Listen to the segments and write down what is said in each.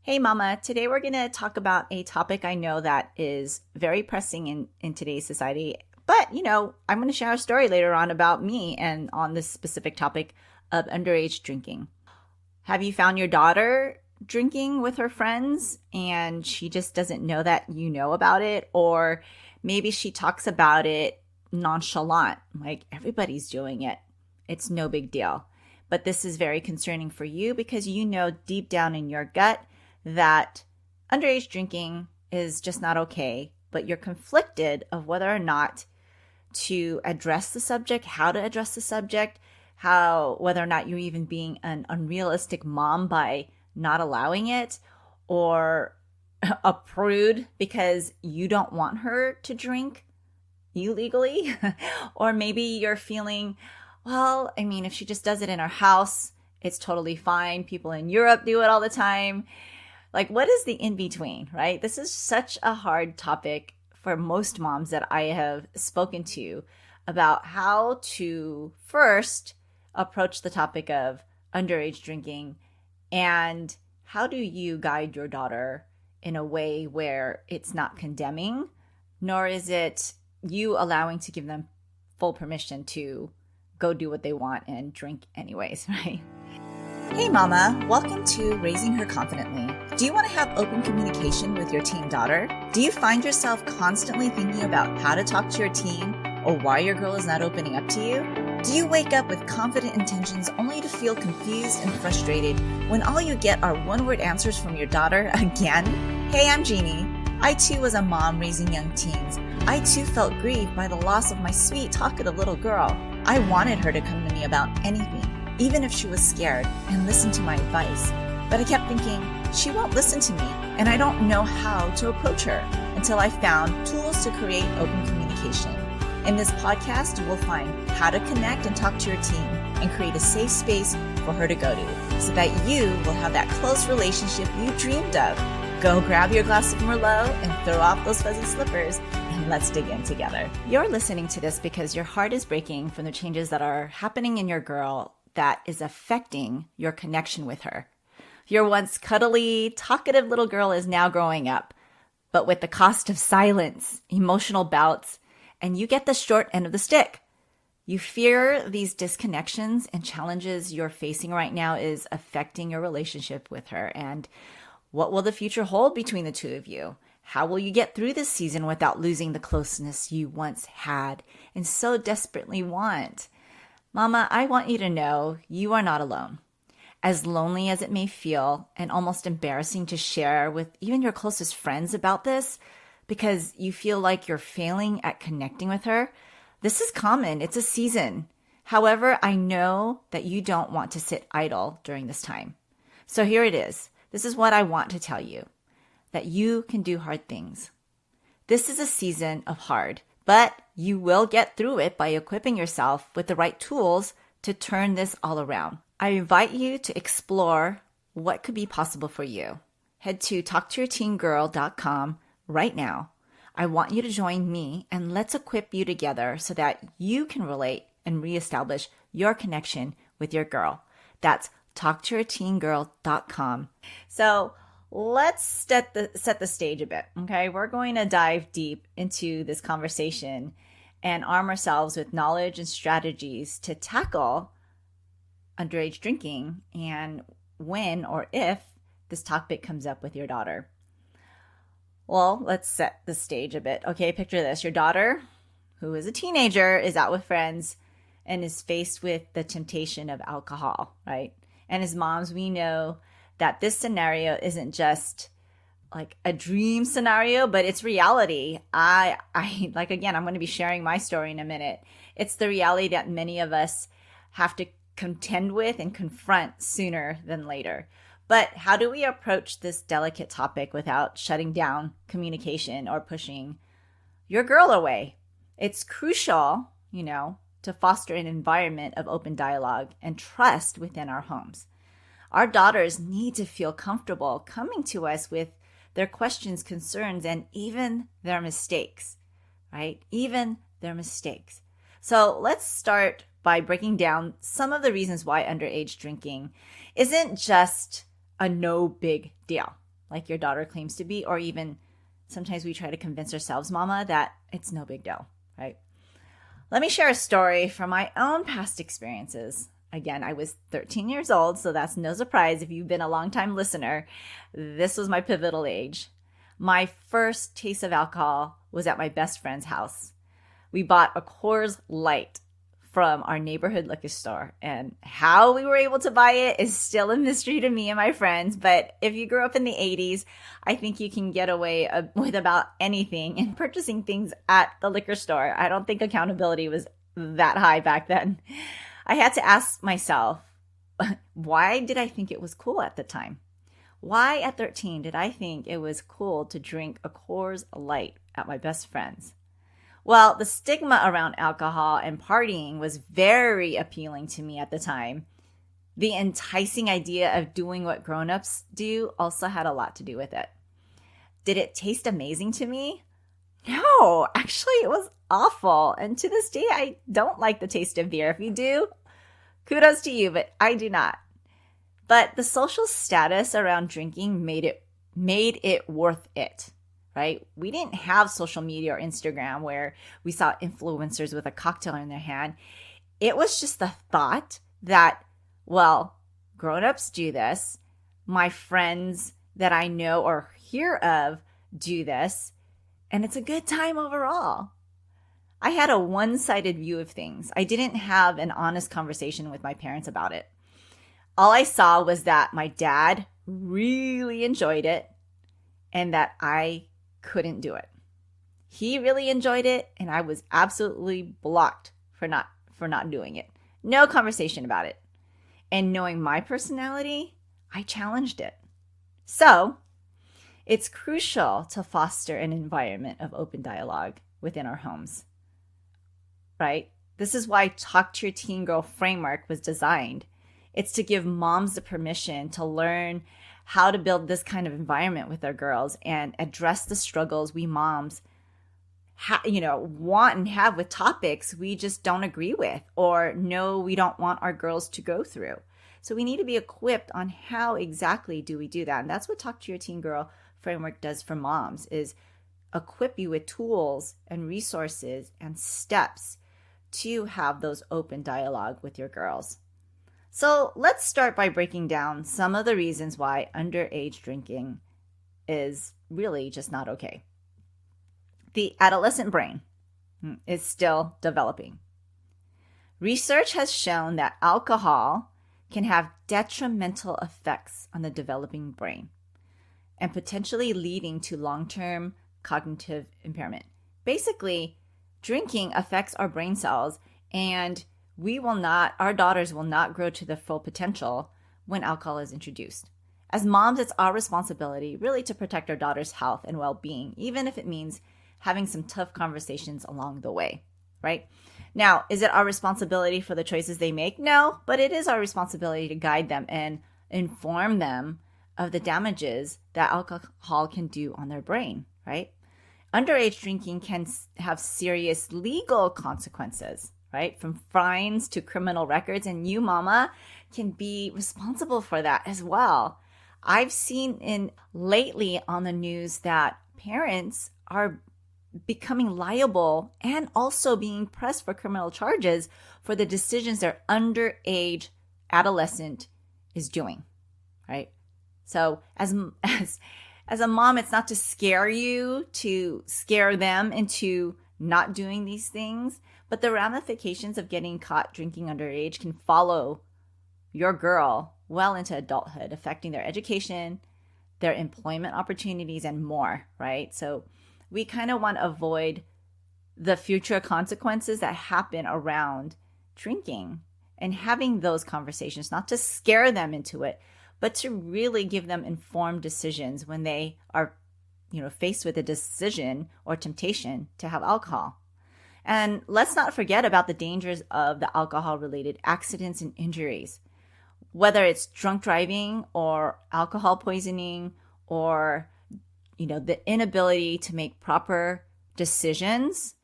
Hey mama, today we're going to talk about a topic I know that is very pressing in today's society. But, I'm going to share a story later on about me and on this specific topic of underage drinking. Have you found your daughter drinking with her friends and she just doesn't know that you know about it? Or maybe she talks about it nonchalant, like everybody's doing it. It's no big deal. But this is very concerning for you because you know deep down in your gut that underage drinking is just not okay, but you're conflicted of whether or not to address the subject, how to address the subject, whether or not you're even being an unrealistic mom by not allowing it, or a prude because you don't want her to drink illegally. Or maybe you're feeling, well, if she just does it in her house, it's totally fine. People in Europe do it all the time. Like, what is the in between, right? This is such a hard topic for most moms that I have spoken to about how to first approach the topic of underage drinking, and how do you guide your daughter in a way where it's not condemning, nor is it you allowing to give them full permission to go do what they want and drink anyways, right? Hey mama, welcome to Raising Her Confidently. Do you want to have open communication with your teen daughter? Do you find yourself constantly thinking about how to talk to your teen or why your girl is not opening up to you? Do you wake up with confident intentions only to feel confused and frustrated when all you get are one-word answers from your daughter again? Hey, I'm Jeannie. I too was a mom raising young teens. I too felt grieved by the loss of my sweet, talkative little girl. I wanted her to come to me about anything, even if she was scared, and listen to my advice. But I kept thinking, she won't listen to me, and I don't know how to approach her until I found tools to create open communication. In this podcast, you will find how to connect and talk to your teen and create a safe space for her to go to so that you will have that close relationship you dreamed of. Go grab your glass of Merlot and throw off those fuzzy slippers, and let's dig in together. You're listening to this because your heart is breaking from the changes that are happening in your girl that is affecting your connection with her. Your once cuddly, talkative little girl is now growing up, but with the cost of silence, emotional bouts, and you get the short end of the stick. You fear these disconnections and challenges you're facing right now is affecting your relationship with her. And what will the future hold between the two of you? How will you get through this season without losing the closeness you once had and so desperately want? Mama, I want you to know you are not alone. As lonely as it may feel and almost embarrassing to share with even your closest friends about this because you feel like you're failing at connecting with her, this is common. It's a season. However, I know that you don't want to sit idle during this time. So here it is. This is what I want to tell you, that you can do hard things. This is a season of hard, but you will get through it by equipping yourself with the right tools to turn this all around. I invite you to explore what could be possible for you. Head to talktoyourteengirl.com right now. I want you to join me and let's equip you together so that you can relate and reestablish your connection with your girl. That's talktoyourteengirl.com. So let's set the stage a bit, okay? We're going to dive deep into this conversation and arm ourselves with knowledge and strategies to tackle underage drinking and when or if this topic comes up with your daughter. Well, let's set the stage a bit. Okay, picture this. Your daughter, who is a teenager, is out with friends and is faced with the temptation of alcohol, right? And as moms, we know that this scenario isn't just like a dream scenario, but it's reality. I like, again, I'm going to be sharing my story in a minute. It's the reality that many of us have to contend with and confront sooner than later. But how do we approach this delicate topic without shutting down communication or pushing your girl away? It's crucial, to foster an environment of open dialogue and trust within our homes. Our daughters need to feel comfortable coming to us with their questions, concerns, and even their mistakes, right? Even their mistakes. So let's start by breaking down some of the reasons why underage drinking isn't just a no big deal. like your daughter claims to be, or even sometimes we try to convince ourselves, mama, that it's no big deal, right? Let me share a story from my own past experiences. Again, I was 13 years old, so that's no surprise if you've been a longtime listener. This was my pivotal age. My first taste of alcohol was at my best friend's house. We bought a Coors Light from our neighborhood liquor store, and how we were able to buy it is still a mystery to me and my friends. But if you grew up in the 80s, I think you can get away with about anything in purchasing things at the liquor store. I don't think accountability was that high back then. I had to ask myself, why did I think it was cool at the time? Why at 13 did I think it was cool to drink a Coors Light at my best friend's? Well, the stigma around alcohol and partying was very appealing to me at the time. The enticing idea of doing what grown-ups do also had a lot to do with it. Did it taste amazing to me? No, actually it was awful. And to this day, I don't like the taste of beer. If you do, kudos to you, but I do not. But the social status around drinking made it worth it. Right? We didn't have social media or Instagram where we saw influencers with a cocktail in their hand. It was just the thought that, well, grown-ups do this. My friends that I know or hear of do this, and it's a good time overall. I had a one-sided view of things. I didn't have an honest conversation with my parents about it. All I saw was that my dad really enjoyed it and that I couldn't do it. He really enjoyed it, and I was absolutely blocked for not doing it. No conversation about it. And knowing my personality, I challenged it. So, it's crucial to foster an environment of open dialogue within our homes. Right? This is why Talk to Your Teen Girl framework was designed. It's to give moms the permission to learn how to build this kind of environment with our girls and address the struggles we moms want and have with topics we just don't agree with or know we don't want our girls to go through. So we need to be equipped on how exactly do we do that. And that's what Talk to Your Teen Girl framework does for moms, is equip you with tools and resources and steps to have those open dialogue with your girls. So let's start by breaking down some of the reasons why underage drinking is really just not okay. The adolescent brain is still developing. Research has shown that alcohol can have detrimental effects on the developing brain and potentially leading to long-term cognitive impairment. Basically, drinking affects our brain cells, and our daughters will not grow to their full potential when alcohol is introduced. As moms, it's our responsibility really to protect our daughters' health and well-being, even if it means having some tough conversations along the way, right? Now, is it our responsibility for the choices they make? No, but it is our responsibility to guide them and inform them of the damages that alcohol can do on their brain, right? Underage drinking can have serious legal consequences, right? From fines to criminal records, and you, mama, can be responsible for that as well. I've seen lately on the news that parents are becoming liable and also being pressed for criminal charges for the decisions their underage adolescent is doing, right? So as a mom, it's not to scare you, to scare them into not doing these things, but the ramifications of getting caught drinking underage can follow your girl well into adulthood, affecting their education, their employment opportunities, and more, right? So we kind of want to avoid the future consequences that happen around drinking and having those conversations, not to scare them into it, but to really give them informed decisions when they are, faced with a decision or temptation to have alcohol. And let's not forget about the dangers of the alcohol-related accidents and injuries, whether it's drunk driving or alcohol poisoning or, the inability to make proper decisions,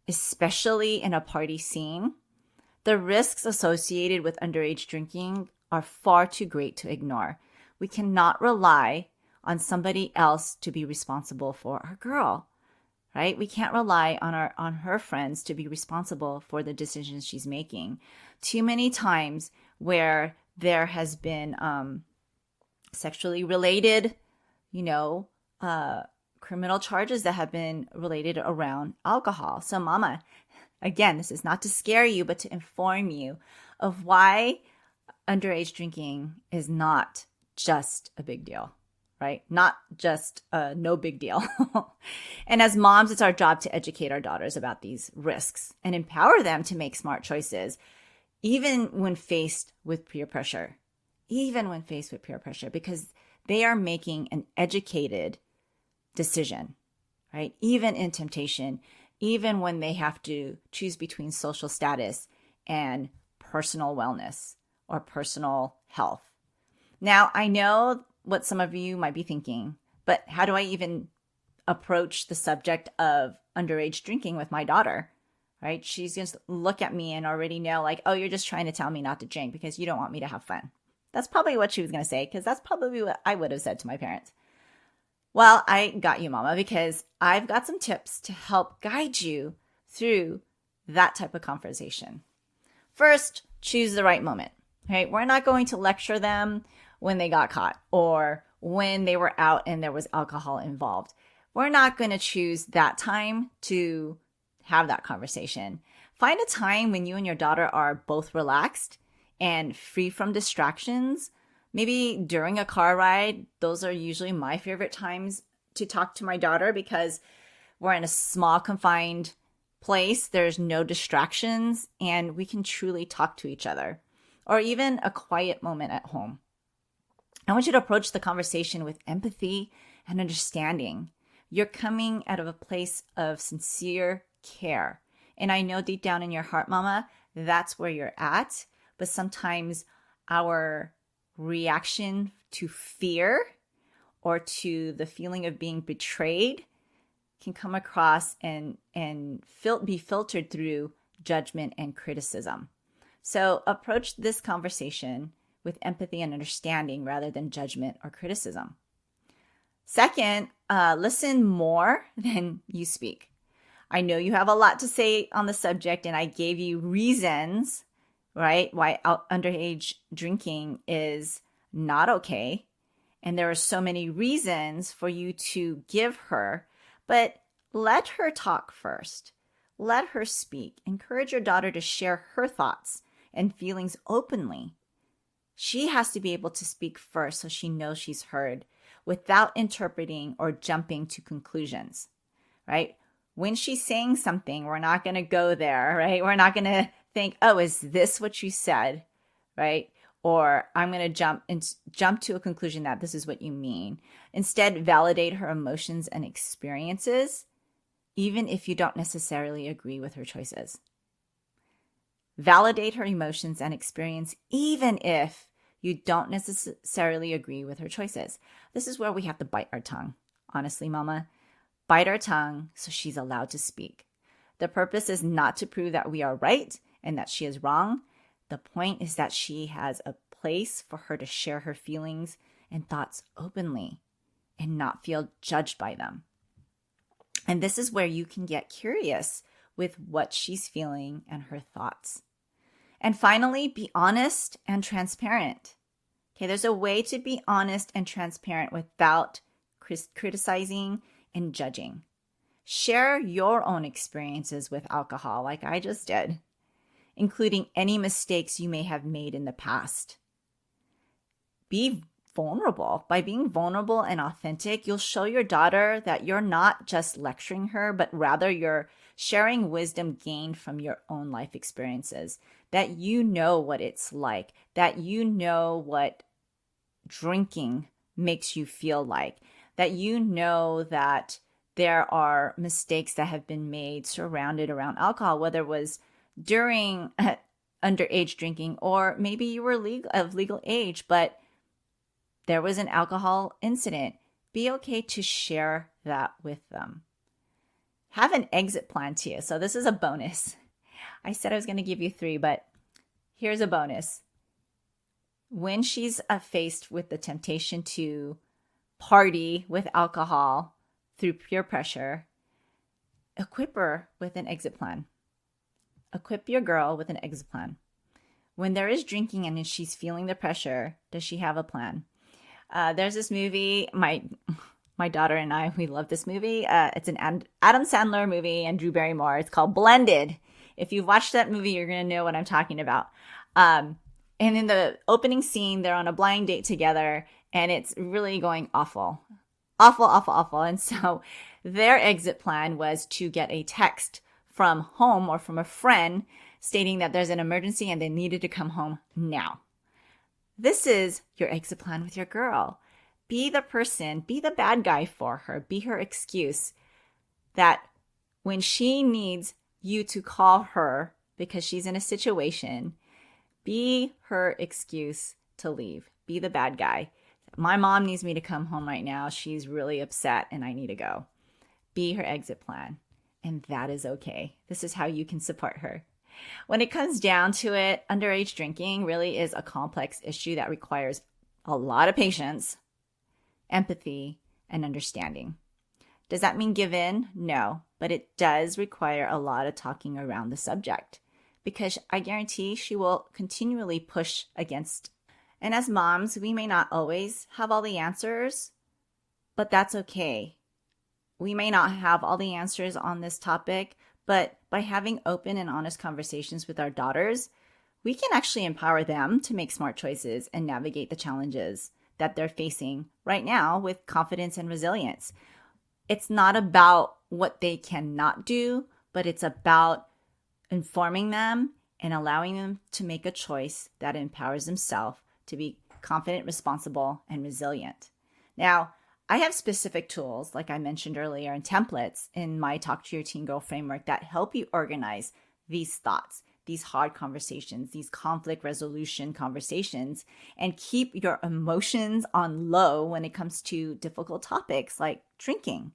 especially in a party scene. The risks associated with underage drinking are far too great to ignore. We cannot rely on somebody else to be responsible for our girl, right? We can't rely on her friends to be responsible for the decisions she's making. Too many times where there has been sexually related, criminal charges that have been related around alcohol. So mama, again, this is not to scare you, but to inform you of why underage drinking is not just a big deal, right? Not just no big deal. And as moms, it's our job to educate our daughters about these risks and empower them to make smart choices, even when faced with peer pressure. Because they are making an educated decision, right? Even in temptation, even when they have to choose between social status and personal wellness or personal health. Now, I know what some of you might be thinking, but how do I even approach the subject of underage drinking with my daughter, right? She's going to look at me and already know like, oh, you're just trying to tell me not to drink because you don't want me to have fun. That's probably what she was going to say, because that's probably what I would have said to my parents. Well, I got you, mama, because I've got some tips to help guide you through that type of conversation. First, choose the right moment. Okay, we're not going to lecture them when they got caught or when they were out and there was alcohol involved. We're not going to choose that time to have that conversation. Find a time when you and your daughter are both relaxed and free from distractions. Maybe during a car ride. Those are usually my favorite times to talk to my daughter because we're in a small, confined place. There's no distractions and we can truly talk to each other. Or even a quiet moment at home. I want you to approach the conversation with empathy and understanding. You're coming out of a place of sincere care. And I know deep down in your heart, mama, that's where you're at. But sometimes our reaction to fear or to the feeling of being betrayed can come across and be filtered through judgment and criticism. So approach this conversation with empathy and understanding rather than judgment or criticism. Second, listen more than you speak. I know you have a lot to say on the subject, and I gave you reasons, right, why underage drinking is not okay. And there are so many reasons for you to give her, but let her talk first. Let her speak. Encourage your daughter to share her thoughts and feelings openly. She has to be able to speak first so she knows she's heard without interpreting or jumping to conclusions, right? When she's saying something, we're not going to go there, right? We're not going to think, oh, is this what you said, right? Or I'm going to jump to a conclusion that this is what you mean. Instead, validate her emotions and experiences, even if you don't necessarily agree with her choices. Validate her emotions and experience, even if you don't necessarily agree with her choices. This is where we have to bite our tongue. Honestly, mama, bite our tongue so she's allowed to speak. The purpose is not to prove that we are right and that she is wrong. The point is that she has a place for her to share her feelings and thoughts openly and not feel judged by them. And this is where you can get curious with what she's feeling and her thoughts. And finally, be honest and transparent. Okay, there's a way to be honest and transparent without criticizing and judging. Share your own experiences with alcohol, like I just did, including any mistakes you may have made in the past. Be vulnerable. By being vulnerable and authentic, you'll show your daughter that you're not just lecturing her, but rather you're sharing wisdom gained from your own life experiences, that you know what it's like, that you know what drinking makes you feel like, that you know that there are mistakes that have been made surrounded around alcohol, whether it was during underage drinking or maybe you were of legal age, but there was an alcohol incident. Be okay to share that with them. Have an exit plan too. So this is a bonus. I said I was going to give you 3, but here's a bonus. When she's faced with the temptation to party with alcohol through peer pressure, equip her with an exit plan. Equip your girl with an exit plan. When there is drinking and she's feeling the pressure, does she have a plan? There's this movie, my daughter and I, we love this movie. It's an Adam Sandler movie and Drew Barrymore. It's called Blended. If you've watched that movie, you're going to know what I'm talking about. And in the opening scene, they're on a blind date together, and it's really going awful. Awful. And so their exit plan was to get a text from home or from a friend stating that there's an emergency and they needed to come home now. This is your exit plan with your girl. Be the person, be the bad guy for her, be her excuse that when she needs you to call her because she's in a situation, be her excuse to leave. Be the bad guy. My mom needs me to come home right now. She's really upset and I need to go. Be her exit plan. And that is okay. This is how you can support her. When it comes down to it, underage drinking really is a complex issue that requires a lot of patience, empathy, and understanding. Does that mean give in? No, but it does require a lot of talking around the subject because I guarantee she will continually push against. And as moms, we may not always have all the answers, but that's okay. We may not have all the answers on this topic, but by having open and honest conversations with our daughters, we can actually empower them to make smart choices and navigate the challenges that they're facing right now with confidence and resilience. It's not about what they cannot do, but it's about informing them and allowing them to make a choice that empowers themselves to be confident, responsible, and resilient. Now, I have specific tools, like I mentioned earlier, and templates in my Talk to Your Teen Girl framework that help you organize these thoughts, these hard conversations, these conflict resolution conversations, and keep your emotions on low when it comes to difficult topics like drinking.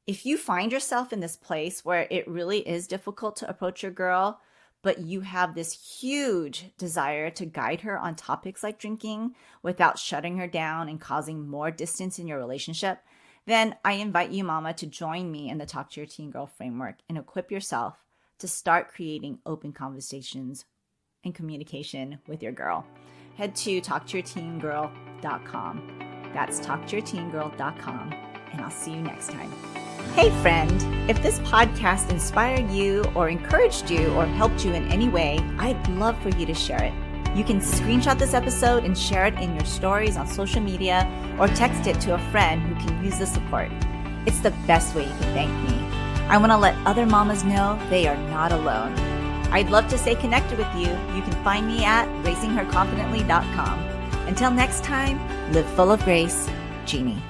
If you find yourself in this place where it really is difficult to approach your girl, but you have this huge desire to guide her on topics like drinking without shutting her down and causing more distance in your relationship, then I invite you, mama, to join me in the Talk to Your Teen Girl framework and equip yourself to start creating open conversations and communication with your girl. Head to talktoyourteengirl.com. That's talktoyourteengirl.com, and I'll see you next time. Hey friend, if this podcast inspired you or encouraged you or helped you in any way, I'd love for you to share it. You can screenshot this episode and share it in your stories on social media or text it to a friend who can use the support. It's the best way you can thank me. I want to let other mamas know they are not alone. I'd love to stay connected with you. You can find me at raisingherconfidently.com. Until next time, live full of grace, Jeannie.